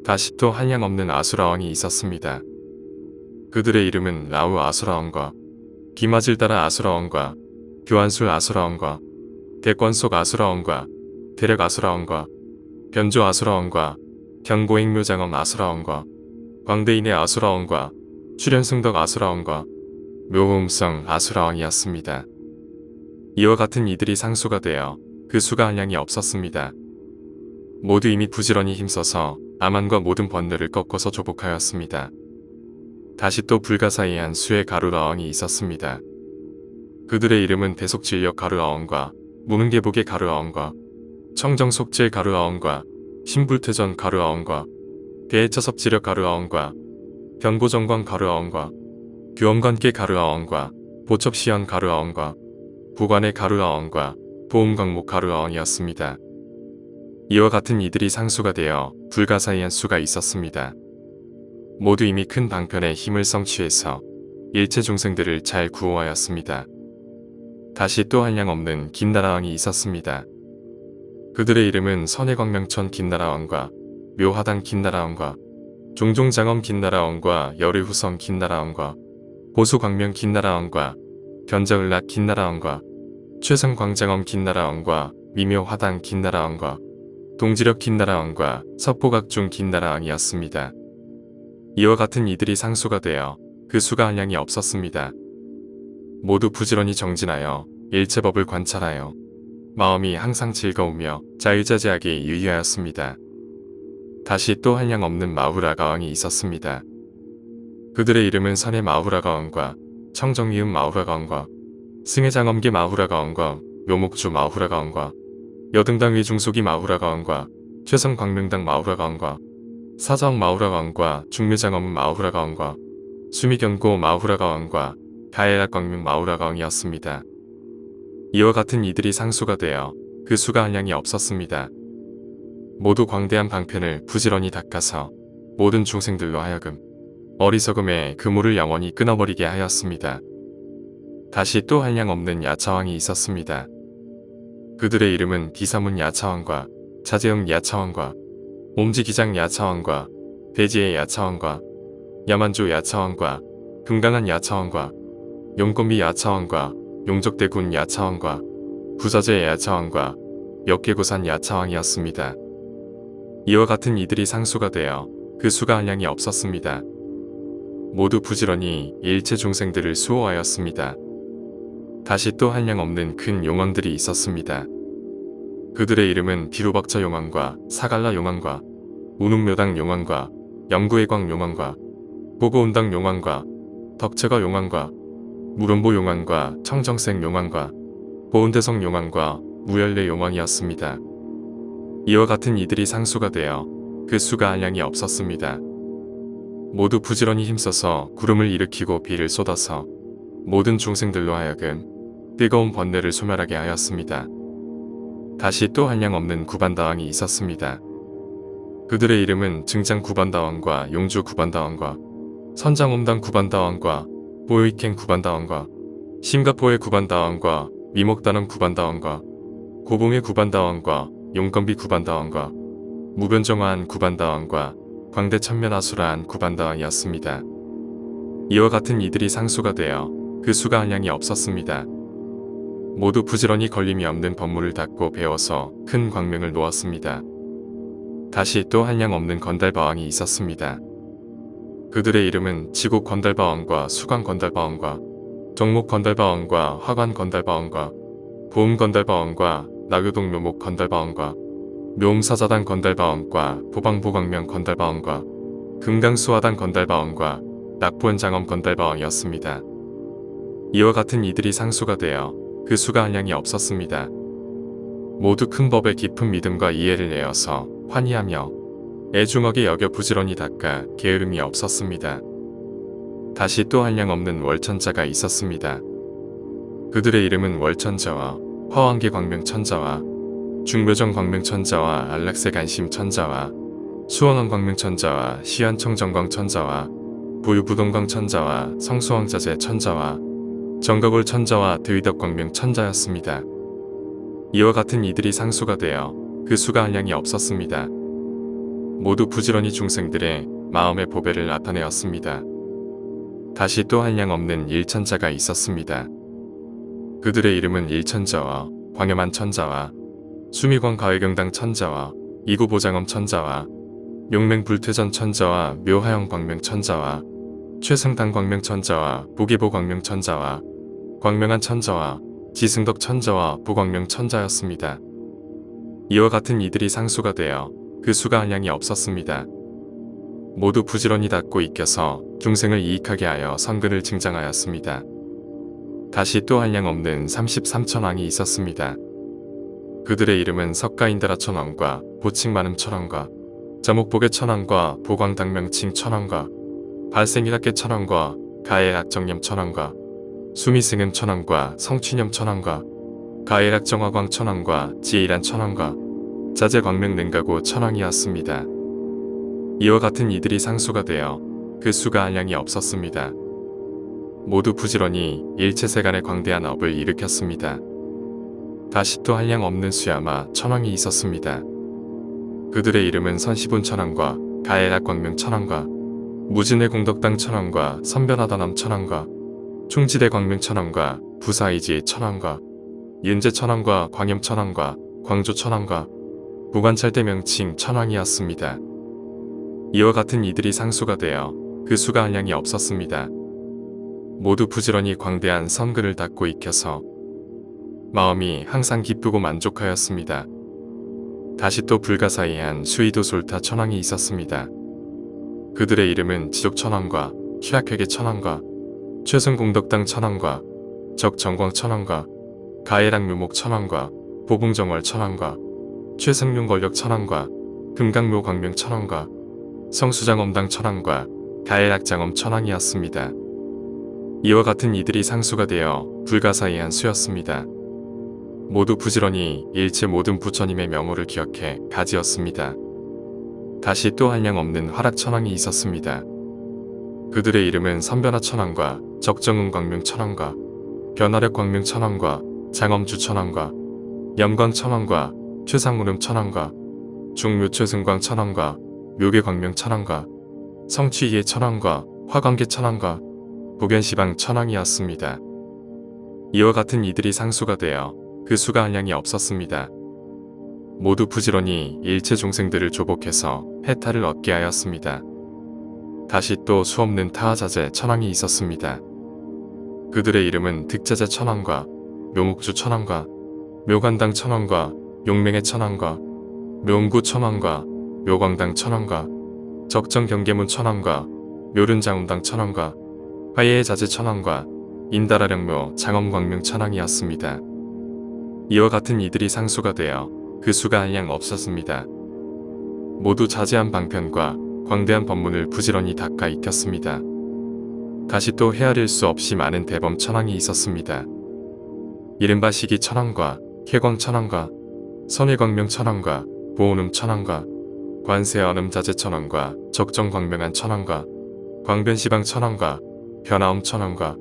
다시 또 한량없는 아수라왕이 있었습니다. 그들의 이름은 라우 아수라왕과 기마질다라 아수라왕과 교환술 아수라왕과 대권속 아수라왕과 대력 아수라왕과 변조 아수라왕과 경고행묘장엄 아수라왕과 광대인의 아수라왕과 출현승덕 아수라왕과 묘호음성 아수라왕이었습니다. 이와 같은 이들이 상수가 되어 그 수가 한량이 없었습니다. 모두 이미 부지런히 힘써서 아만과 모든 번뇌를 꺾어서 조복하였습니다. 다시 또 불가사의한 수의 가루라왕이 있었습니다. 그들의 이름은 대속진력 가루라왕과 무능계복의 가루라왕과 청정속질 가루라왕과 신불퇴전 가루라왕과 대해처섭지력 가루라왕과 경고정광 가루라왕과 규엄관계 가루라왕과 보첩시연 가루라왕과 부관의 가루라왕과 보음광목 가루라왕이었습니다. 이와 같은 이들이 상수가 되어 불가사의한 수가 있었습니다. 모두 이미 큰 방편에 힘을 성취해서 일체 중생들을 잘 구호하였습니다. 다시 또 한량없는 김나라왕이 있었습니다. 그들의 이름은 선해광명천 김나라왕과 묘하당 김나라왕과 종종장엄 김나라왕과 열의후성 김나라왕과 보수광명 김나라왕과 변저을락 김나라왕과 최성광장엄 김나라왕과 미묘화당 김나라왕과 동지력 김나라왕과 섭보각중 김나라왕이었습니다. 이와 같은 이들이 상수가 되어 그 수가 한량이 없었습니다. 모두 부지런히 정진하여 일체법을 관찰하여 마음이 항상 즐거우며 자유자재하게 유의하였습니다. 다시 또 한량 없는 마후라가왕이 있었습니다. 그들의 이름은 선의 마후라가왕과 청정이음 마후라가왕과 승해장엄계 마후라가왕과 묘목주 마후라가왕과 여등당 위중속이 마후라가왕과 최성광명당 마후라가왕과 사자왕 마후라가왕과 중묘장엄 마후라가왕과 수미견고 마후라가왕과 가해락광명 마후라가왕이었습니다. 이와 같은 이들이 상수가 되어 그 수가 한량이 없었습니다. 모두 광대한 방편을 부지런히 닦아서 모든 중생들로 하여금 어리석음의 그물을 영원히 끊어버리게 하였습니다. 다시 또 한량 없는 야차왕이 있었습니다. 그들의 이름은 비사문 야차왕과 자재음 야차왕과 옴지기장 야차왕과 대지의 야차왕과 야만조 야차왕과 금강한 야차왕과 용건비 야차왕과 용적대군 야차왕과 부사제 야차왕과 역계고산 야차왕이었습니다. 이와 같은 이들이 상수가 되어 그 수가 한량이 없었습니다. 모두 부지런히 일체 중생들을 수호하였습니다. 다시 또 한량 없는 큰 용왕들이 있었습니다. 그들의 이름은 비루박처 용왕과 사갈라 용왕과 우능묘당 용왕과 영구의광 용왕과 보고운당 용왕과 덕체거 용왕과 무론보 용왕과 청정생 용왕과 보은대성 용왕과 무열례 용왕이었습니다. 이와 같은 이들이 상수가 되어 그 수가 한량이 없었습니다. 모두 부지런히 힘써서 구름을 일으키고 비를 쏟아서 모든 중생들로 하여금 뜨거운 번뇌를 소멸하게 하였습니다. 다시 또 한량 없는 구반다왕이 있었습니다. 그들의 이름은 증장 구반다왕과 용주 구반다왕과 선장옴당 구반다왕과 보유익행 구반다왕과 심가포의 구반다왕과 미목다능 구반다왕과 고봉의 구반다왕과 용건비 구반다왕과 무변정화한 구반다왕과 광대천면아수라한 구반다왕이었습니다. 이와 같은 이들이 상수가 되어 그 수가 한량이 없었습니다. 모두 부지런히 걸림이 없는 법문을 닦고 배워서 큰 광명을 놓았습니다. 다시 또 한량 없는 건달바왕이 있었습니다. 그들의 이름은 지곡 건달바왕과 수광 건달바왕과 정목 건달바왕과 화관 건달바왕과 보음 건달바왕과 나교동 묘목 건달바왕과 묘음사자단 건달바왕과 보방보광명 건달바왕과 금강수화단 건달바왕과 낙포원장엄 건달바왕이었습니다. 이와 같은 이들이 상수가 되어 그 수가 한량이 없었습니다. 모두 큰 법에 깊은 믿음과 이해를 내어서 환희하며 애중하게 여겨 부지런히 닦아 게으름이 없었습니다. 다시 또 한량 없는 월천자가 있었습니다. 그들의 이름은 월천자와 화왕계 광명천자와 중묘정 광명천자와 안락세 간심천자와 수원왕 광명천자와 시안청정광 천자와 부유부동광 천자와 성수왕자재 천자와 정각올 천자와 드위덕 광명 천자였습니다. 이와 같은 이들이 상수가 되어 그 수가 한량이 없었습니다. 모두 부지런히 중생들의 마음의 보배를 나타내었습니다. 다시 또 한량 없는 일천자가 있었습니다. 그들의 이름은 일천자와 광염한 천자와 수미광 가회경당 천자와 이구보장엄 천자와 용맹불퇴전 천자와 묘하영 광명 천자와 최승당 광명 천자와 보기보 광명 천자와 광명한 천자와 지승덕 천자와 보광명 천자였습니다. 이와 같은 이들이 상수가 되어 그 수가 한량이 없었습니다. 모두 부지런히 닦고 익혀서 중생을 이익하게 하여 선근을 증장하였습니다. 다시 또 한량 없는 33천왕이 있었습니다. 그들의 이름은 석가인다라 천왕과 보칭만음 천왕과 자목복의 천왕과 보광당명칭 천왕과 발생이락계 천왕과 가해락정념 천왕과 수미승음 천왕과 성취념 천왕과 가해락정화광 천왕과 지혜이란 천왕과 자재광명능가고 천왕이었습니다. 이와 같은 이들이 상수가 되어 그 수가 한량이 없었습니다. 모두 부지런히 일체세간의 광대한 업을 일으켰습니다. 다시 또 한량 없는 수야마 천왕이 있었습니다. 그들의 이름은 선시분 천왕과 가해락 광명 천왕과 무진의 공덕당 천왕과 선변하다남 천왕과 충지대 광명 천왕과 부사이지 천왕과 윤제 천왕과 광염 천왕과 광조 천왕과 무관찰대 명칭 천왕이었습니다. 이와 같은 이들이 상수가 되어 그 수가 한량이 없었습니다. 모두 부지런히 광대한 선근을 닦고 익혀서 마음이 항상 기쁘고 만족하였습니다. 다시 또 불가사의한 수의도 솔타 천왕이 있었습니다. 그들의 이름은 지족천왕과 희락회계 천왕과 최승공덕당 천왕과 적정광 천왕과 가해락 묘목 천왕과 보봉정월 천왕과 최승룡권력 천왕과 금강묘 광명 천왕과 성수장엄당 천왕과 가해락장엄 천왕이었습니다. 이와 같은 이들이 상수가 되어 불가사의한 수였습니다. 모두 부지런히 일체 모든 부처님의 명호를 기억해 가지었습니다. 다시 또 한량 없는 화락천왕이 있었습니다. 그들의 이름은 선변화 천왕과 적정음 광명 천왕과 변화력 광명 천왕과 장엄주 천왕과 염광 천왕과 최상무름 천왕과 중묘최승광 천왕과 묘계 광명 천왕과 성취이해 천왕과 화광계 천왕과 보견시방 천왕이었습니다. 이와 같은 이들이 상수가 되어 그 수가 한량이 없었습니다. 모두 부지런히 일체 종생들을 조복해서 해탈을 얻게 하였습니다. 다시 또 수없는 타하자재 천왕이 있었습니다. 그들의 이름은 득자재 천왕과 묘목주 천왕과 묘관당 천왕과 용맹의 천왕과 묘음구 천왕과 묘광당 천왕과 적정경계문 천왕과 묘른장음당 천왕과 화예의 자재 천왕과 인다라령묘 장엄광명 천왕이었습니다. 이와 같은 이들이 상수가 되어 그 수가 한량 없었습니다. 모두 자제한 방편과 광대한 법문을 부지런히 닦아 익혔습니다. 다시 또 헤아릴 수 없이 많은 대범 천왕이 있었습니다. 이른바 시기 천왕과 쾌광 천왕과 선일광명 천왕과 보온음 천왕과 관세언음 자재 천왕과 적정광명한 천왕과 광변시방 천왕과 변화음 천왕과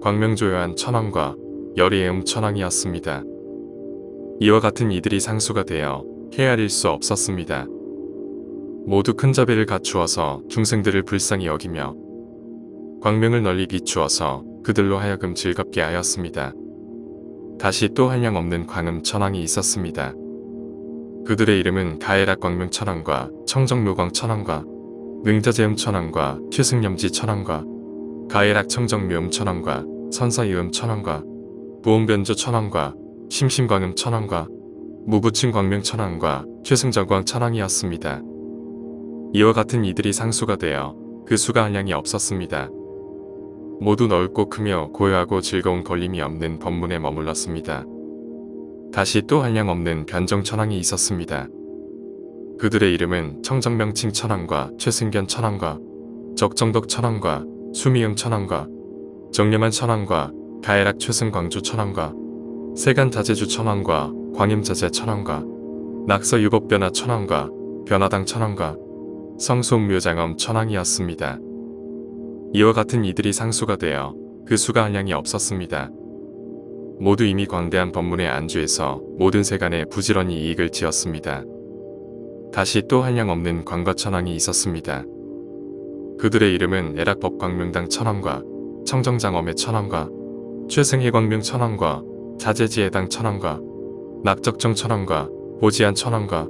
광명조여한 천왕과 열의음 천왕이었습니다. 이와 같은 이들이 상수가 되어 헤아릴 수 없었습니다. 모두 큰 자비를 갖추어서 중생들을 불쌍히 여기며 광명을 널리 비추어서 그들로 하여금 즐겁게 하였습니다. 다시 또 한량 없는 광음 천왕이 있었습니다. 그들의 이름은 가해락 광명 천왕과 청정묘광 천왕과 능자재음 천왕과 최승염지 천왕과 가해락 청정묘음 천왕과 선사이음 천왕과 보온변조 천왕과 심심광음 천왕과 무부칭 광명 천왕과 최승정광 천왕이었습니다. 이와 같은 이들이 상수가 되어 그 수가 한량이 없었습니다. 모두 넓고 크며 고요하고 즐거운 걸림이 없는 법문에 머물렀습니다. 다시 또 한량 없는 변정 천왕이 있었습니다. 그들의 이름은 청정명칭 천왕과 최승견 천왕과 적정덕 천왕과 수미음 천왕과 정렴한 천왕과 가해락 최승광주 천왕과 세간자재주 천왕과 광임자재 천왕과 낙서유법변화 천왕과 변화당 천왕과 성소묘장엄 천왕이었습니다. 이와 같은 이들이 상수가 되어 그 수가 한량이 없었습니다. 모두 이미 광대한 법문에 안주해서 모든 세간에 부지런히 이익을 지었습니다. 다시 또 한량 없는 관과 천황이 있었습니다. 그들의 이름은 애락법 광명당 천황과 청정장엄의 천황과 최승희 광명 천황과 자제지혜당 천황과 낙적정 천황과 보지안 천황과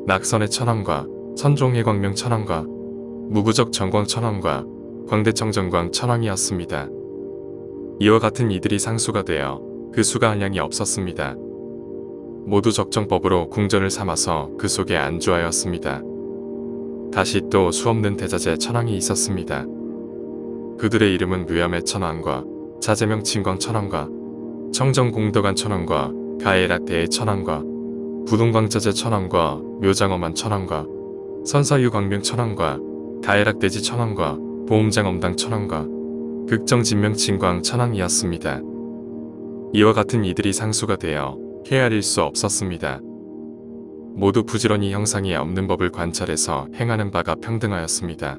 낙선의 천황과 선종의 광명 천황과 무부적 정광 천황과 광대청정광 천황이었습니다. 이와 같은 이들이 상수가 되어 그 수가 한량이 없었습니다. 모두 적정법으로 궁전을 삼아서 그 속에 안주하였습니다. 다시 또 수없는 대자재 천황이 있었습니다. 그들의 이름은 묘암의 천황과 자제명 진광 천황과 청정공덕한 천황과 가해락대의 천황과 부동광자재 천황과 묘장엄한 천황과 선사유 광명 천황과 가해락대지 천황과 보험장엄당 천황과 극정진명 진광 천황이었습니다. 이와 같은 이들이 상수가 되어 헤아릴 수 없었습니다. 모두 부지런히 형상이 없는 법을 관찰해서 행하는 바가 평등하였습니다.